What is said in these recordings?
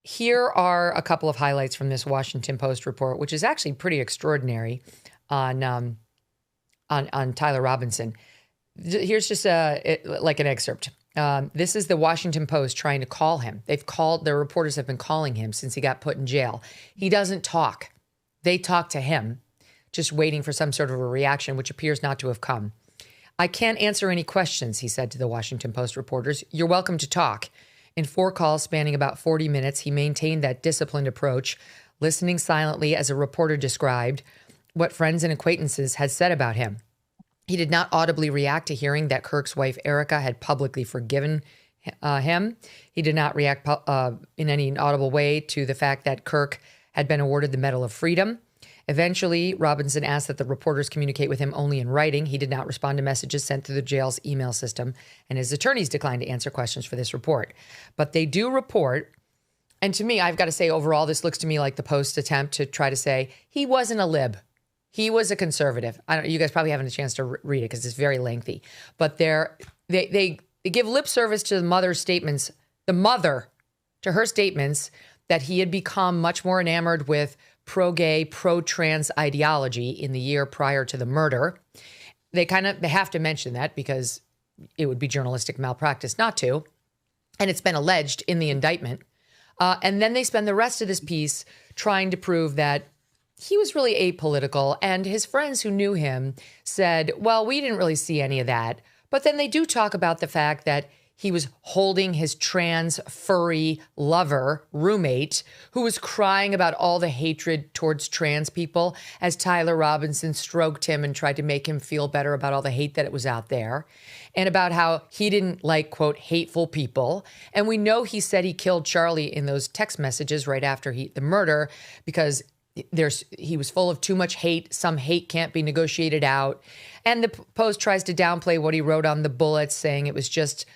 Here are a couple of highlights from this Washington Post report, which is actually pretty extraordinary on Tyler Robinson. Here's just like an excerpt. This is the Washington Post trying to call him. Their reporters have been calling him since he got put in jail. He doesn't talk. They talk to him, just waiting for some sort of a reaction, which appears not to have come. I can't answer any questions, he said to the Washington Post reporters. You're welcome to talk. In 4 calls spanning about 40 minutes, he maintained that disciplined approach, listening silently as a reporter described what friends and acquaintances had said about him. He did not audibly react to hearing that Kirk's wife, Erica, had publicly forgiven him. He did not react in any audible way to the fact that Kirk had been awarded the Medal of Freedom. Eventually, Robinson asked that the reporters communicate with him only in writing. He did not respond to messages sent through the jail's email system, and his attorneys declined to answer questions for this report. But they do report, and to me, I've got to say, overall, this looks to me like the Post's attempt to try to say he wasn't a lib. He was a conservative. You guys probably haven't a chance to read it because it's very lengthy. But they give lip service to the mother to her statements that he had become much more enamored with pro-gay, pro-trans ideology in the year prior to the murder. They have to mention that because it would be journalistic malpractice not to. And it's been alleged in the indictment. And then they spend the rest of this piece trying to prove that he was really apolitical. And his friends who knew him said, well, we didn't really see any of that. But then they do talk about the fact that he was holding his trans furry lover roommate who was crying about all the hatred towards trans people as Tyler Robinson stroked him and tried to make him feel better about all the hate that it was out there and about how he didn't like, quote, hateful people. And we know he said he killed Charlie in those text messages right after the murder because he was full of too much hate. Some hate can't be negotiated out. And the Post tries to downplay what he wrote on the bullets, saying it was just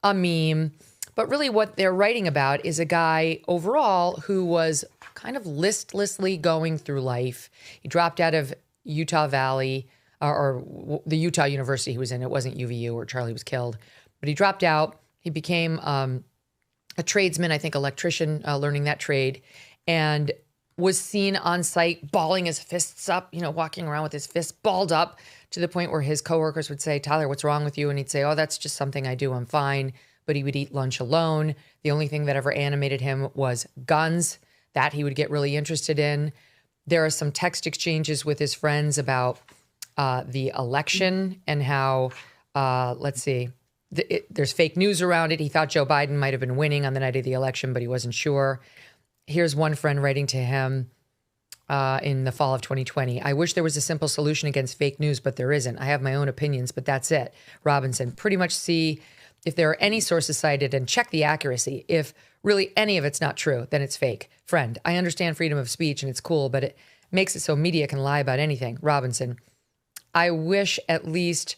a meme. But really what they're writing about is a guy overall who was kind of listlessly going through life. He dropped out of Utah Valley or the Utah University he was in. It wasn't UVU where Charlie was killed. But he dropped out. He became a tradesman, I think electrician, learning that trade, and was seen on site balling his fists up, walking around with his fists balled up to the point where his coworkers would say, Tyler, what's wrong with you? And he'd say, oh, that's just something I do. I'm fine. But he would eat lunch alone. The only thing that ever animated him was guns that he would get really interested in. There are some text exchanges with his friends about the election and how, there's fake news around it. He thought Joe Biden might have been winning on the night of the election, but he wasn't sure. Here's one friend writing to him in the fall of 2020. I wish there was a simple solution against fake news, but there isn't. I have my own opinions, but that's it. Robinson, pretty much see if there are any sources cited and check the accuracy. If really any of it's not true, then it's fake. Friend, I understand freedom of speech and it's cool, but it makes it so media can lie about anything. Robinson, I wish at least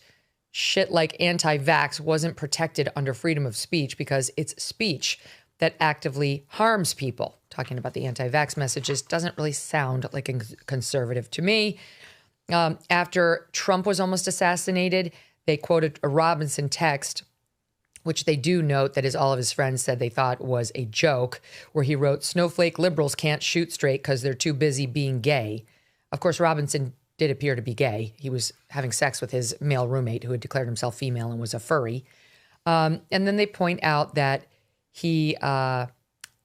shit like anti-vax wasn't protected under freedom of speech because it's speech that actively harms people. Talking about the anti-vax messages doesn't really sound like a conservative to me. After Trump was almost assassinated, they quoted a Robinson text, which they do note that all of his friends said they thought was a joke, where he wrote, snowflake liberals can't shoot straight because they're too busy being gay. Of course, Robinson did appear to be gay. He was having sex with his male roommate who had declared himself female and was a furry. And then they point out that his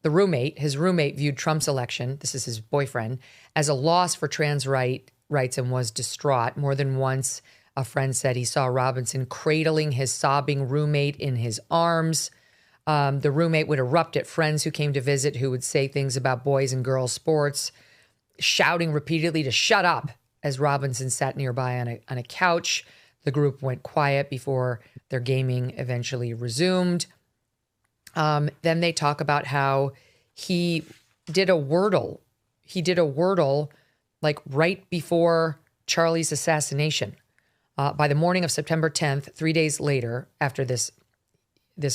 roommate viewed Trump's election, this is his boyfriend, as a loss for trans rights and was distraught. More than once, a friend said he saw Robinson cradling his sobbing roommate in his arms. The roommate would erupt at friends who came to visit who would say things about boys and girls sports, shouting repeatedly to shut up as Robinson sat nearby on a couch. The group went quiet before their gaming eventually resumed. Then they talk about how he did a Wordle. He did a Wordle like right before Charlie's assassination. By the morning of September 10th, 3 days later, after this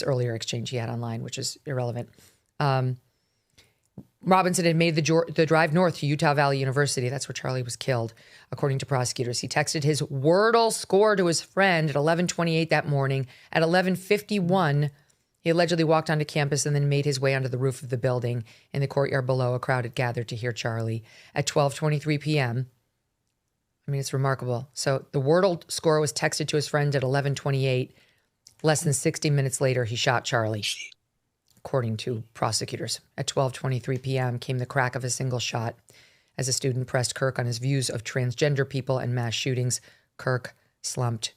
earlier exchange he had online, which is irrelevant, Robinson had made the drive north to Utah Valley University. That's where Charlie was killed, according to prosecutors. He texted his Wordle score to his friend at 11:28 that morning. At 11:51, He allegedly walked onto campus and then made his way onto the roof of the building. In the courtyard below, a crowd had gathered to hear Charlie. At 12:23 p.m., I mean, it's remarkable. So the Wordle score was texted to his friend at 11:28. Less than 60 minutes later, he shot Charlie, according to prosecutors. At 12:23 p.m. came the crack of a single shot. As a student pressed Kirk on his views of transgender people and mass shootings, Kirk slumped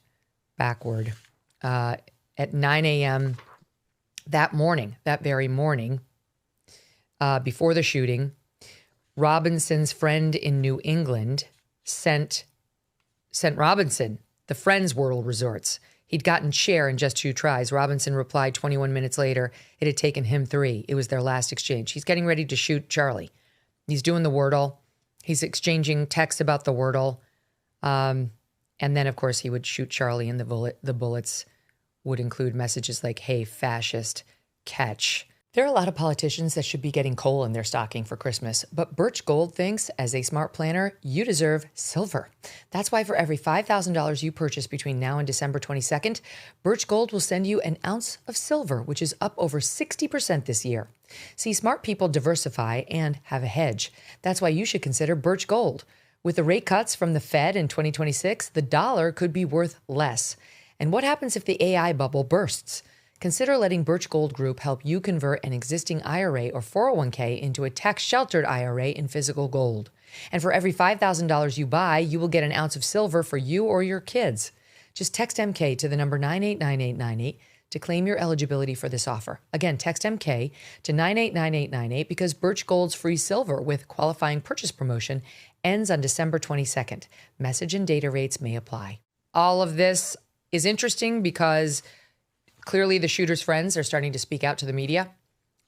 backward. At 9 a.m. that morning, that very morning, before the shooting, Robinson's friend in New England sent Robinson the friend's Wordle resorts. He'd gotten share in just 2 tries. Robinson replied 21 minutes later. It had taken him 3. It was their last exchange. He's getting ready to shoot Charlie. He's doing the Wordle. He's exchanging texts about the Wordle. And then, of course, he would shoot Charlie, and the bullets would include messages like, "Hey, fascist, catch." There are a lot of politicians that should be getting coal in their stocking for Christmas, but Birch Gold thinks, as a smart planner, you deserve silver. That's why for every $5,000 you purchase between now and December 22nd, Birch Gold will send you an ounce of silver, which is up over 60% this year. See, smart people diversify and have a hedge. That's why you should consider Birch Gold. With the rate cuts from the Fed in 2026, the dollar could be worth less. And what happens if the AI bubble bursts? Consider letting Birch Gold Group help you convert an existing IRA or 401k into a tax-sheltered IRA in physical gold. And for every $5,000 you buy, you will get an ounce of silver for you or your kids. Just text MK to the number 989898 to claim your eligibility for this offer. Again, text MK to 989898 because Birch Gold's free silver with qualifying purchase promotion ends on December 22nd. Message and data rates may apply. All of this is interesting because clearly the shooter's friends are starting to speak out to the media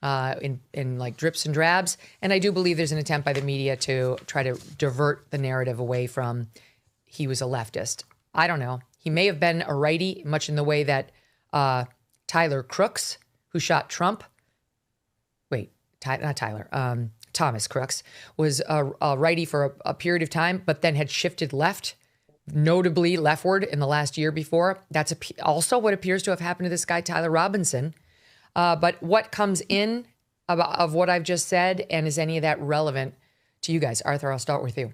in like drips and drabs. And I do believe there's an attempt by the media to try to divert the narrative away from he was a leftist. I don't know. He may have been a righty, much in the way that Tyler Crooks, who shot Trump. Thomas Crooks was a righty for a period of time, but then had shifted left, notably leftward in the last year before. That's also what appears to have happened to this guy, Tyler Robinson. But what comes in of what I've just said, and is any of that relevant to you guys? Arthur, I'll start with you.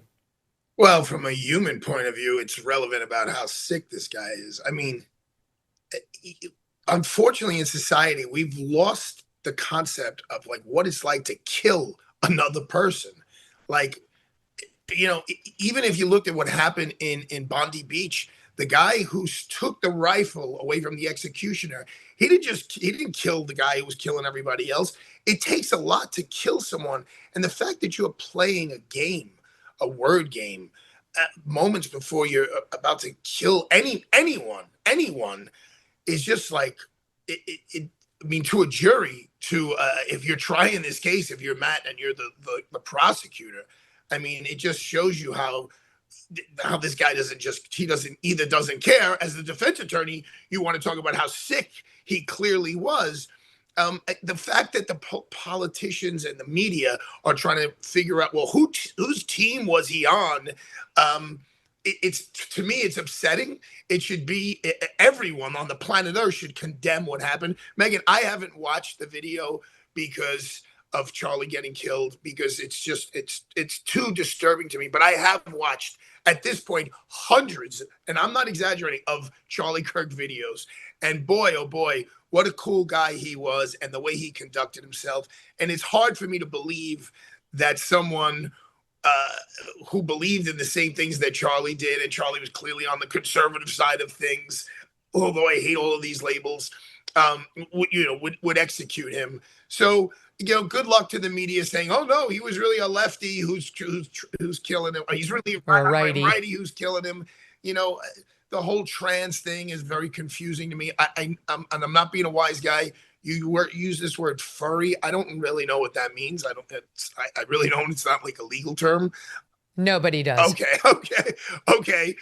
Well, from a human point of view, it's relevant about how sick this guy is. I mean, unfortunately in society, we've lost the concept of like what it's like to kill another person. Like, you know, even if you looked at what happened in Bondi Beach, the guy who took the rifle away from the executioner, he didn't kill the guy who was killing everybody else. It takes a lot to kill someone. And the fact that you're playing a game, a word game, moments before you're about to kill anyone is just like, I mean, to a jury, if you're trying this case, if you're Matt and you're the prosecutor, I mean, it just shows you how this guy doesn't care. As the defense attorney, you want to talk about how sick he clearly was. The fact that the politicians and the media are trying to figure out, well, whose team was he on? To me, it's upsetting. It should be everyone on the planet Earth should condemn what happened. Megyn, I haven't watched the video because of Charlie getting killed, because it's too disturbing to me. But I have watched at this point hundreds, and I'm not exaggerating, of Charlie Kirk videos. And boy, oh boy, what a cool guy he was, and the way he conducted himself. And it's hard for me to believe that someone who believed in the same things that Charlie did, and Charlie was clearly on the conservative side of things, although I hate all of these labels, would execute him. So, good luck to the media saying, "Oh no, he was really a lefty who's killing him. He's really a righty who's killing him." The whole trans thing is very confusing to me. I'm not being a wise guy. You use this word furry. I don't really know what that means. I really don't. It's not like a legal term. Nobody does. Okay.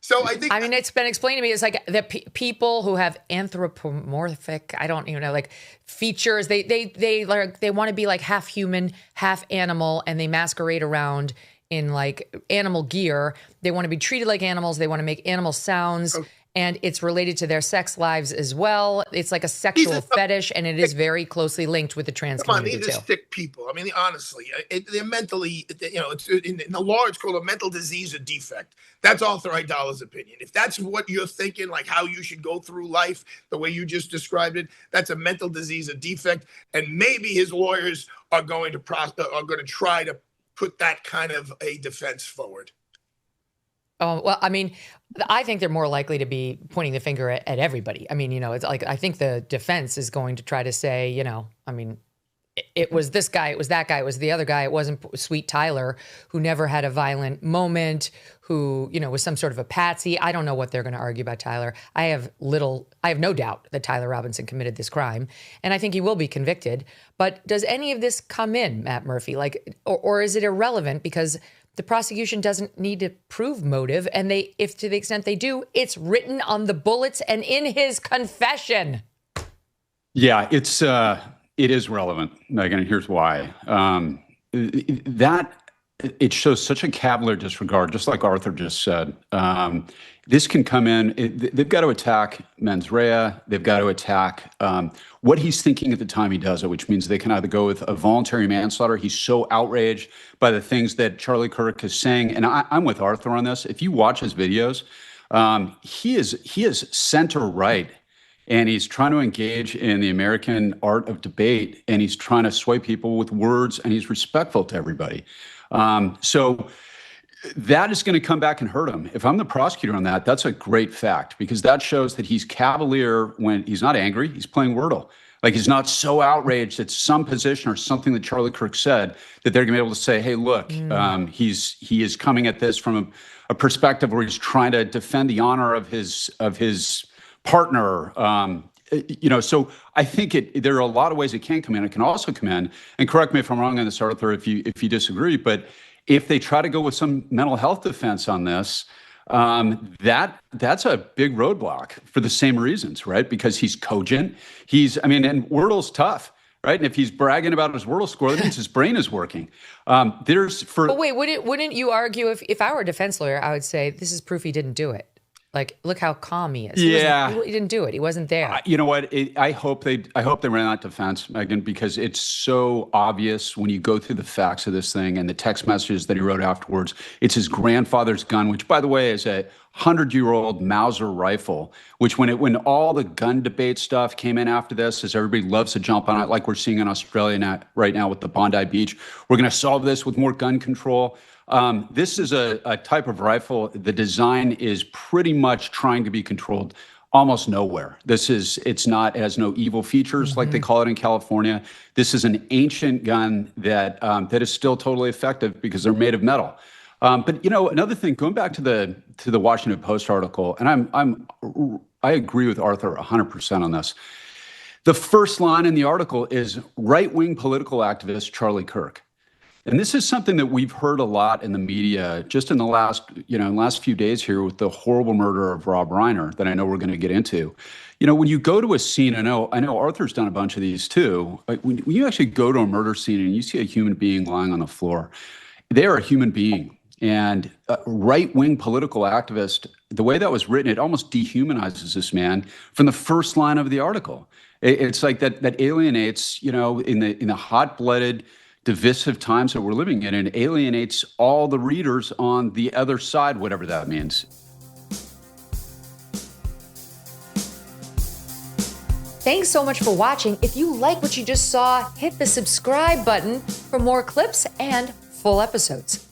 So I think, it's been explained to me. It's like the people who have anthropomorphic, I don't even know, like features. They want to be like half human, half animal, and they masquerade around in like animal gear. They want to be treated like animals. They want to make animal sounds. and it's related to their sex lives as well. It's like a sexual fetish, and it is very closely linked with the trans community these are sick people. I mean, honestly, they're mentally, it's in the law, it's called a mental disease or defect. That's Author Aidala's opinion. If that's what you're thinking, like how you should go through life, the way you just described it, that's a mental disease or defect. And maybe his lawyers are going to try to put that kind of a defense forward. Oh, well, I mean, I think they're more likely to be pointing the finger at everybody. I mean, it's like, I think the defense is going to try to say, I mean, it was this guy, it was that guy, it was the other guy. It wasn't sweet Tyler, who never had a violent moment, who, was some sort of a patsy. I don't know what they're going to argue about Tyler. I have no doubt that Tyler Robinson committed this crime, and I think he will be convicted. But does any of this come in, Matt Murphy? Like, or is it irrelevant because the prosecution doesn't need to prove motive, and if to the extent they do, it's written on the bullets and in his confession? Yeah, it is relevant, Megyn, and here's why. It shows such a cavalier disregard, just like Arthur just said. This can come in. They've got to attack mens rea. They've got to attack what he's thinking at the time he does it, which means they can either go with a voluntary manslaughter. He's so outraged by the things that Charlie Kirk is saying. And I'm with Arthur on this. If you watch his videos, he is center-right. And he's trying to engage in the American art of debate, and he's trying to sway people with words, and he's respectful to everybody. So that is going to come back and hurt him. If I'm the prosecutor on that, that's a great fact, because that shows that he's cavalier when he's not angry. He's playing Wordle. Like, he's not so outraged at some position or something that Charlie Kirk said that they're going to be able to say, hey, look, he is coming at this from a perspective where he's trying to defend the honor of his partner. So I think there are a lot of ways it can come in. It can also come in, and correct me if I'm wrong on this, Arthur, if you disagree, but if they try to go with some mental health defense on this, that's a big roadblock for the same reasons, right? Because he's cogent. And Wordle's tough, right? And if he's bragging about his Wordle score, that means his brain is working. But wait, wouldn't you argue if I were a defense lawyer, I would say this is proof he didn't do it? Like, look how calm he is. He didn't do it. He wasn't there. You know what? I hope they ran that defense, Megyn, because it's so obvious when you go through the facts of this thing and the text messages that he wrote afterwards. It's his grandfather's gun, which, by the way, is a 100-year-old Mauser rifle, which when all the gun debate stuff came in after this, as everybody loves to jump on it, like we're seeing in Australia right now with the Bondi Beach, we're going to solve this with more gun control. This is a type of rifle. The design is pretty much trying to be controlled almost nowhere. It has no evil features like they call it in California. This is an ancient gun that is still totally effective because they're made of metal. But another thing, going back to the Washington Post article, and I agree with Arthur 100% on this. The first line in the article is right-wing political activist Charlie Kirk. And this is something that we've heard a lot in the media just in the last few days here with the horrible murder of Rob Reiner that I know we're going to get into. When you go to a scene, I know Arthur's done a bunch of these too. Like when you actually go to a murder scene and you see a human being lying on the floor, they are a human being. And right-wing political activist, the way that was written, it almost dehumanizes this man from the first line of the article. It's like that alienates, in the hot-blooded, divisive times that we're living in, and alienates all the readers on the other side, whatever that means. Thanks so much for watching. If you like what you just saw, hit the subscribe button for more clips and full episodes.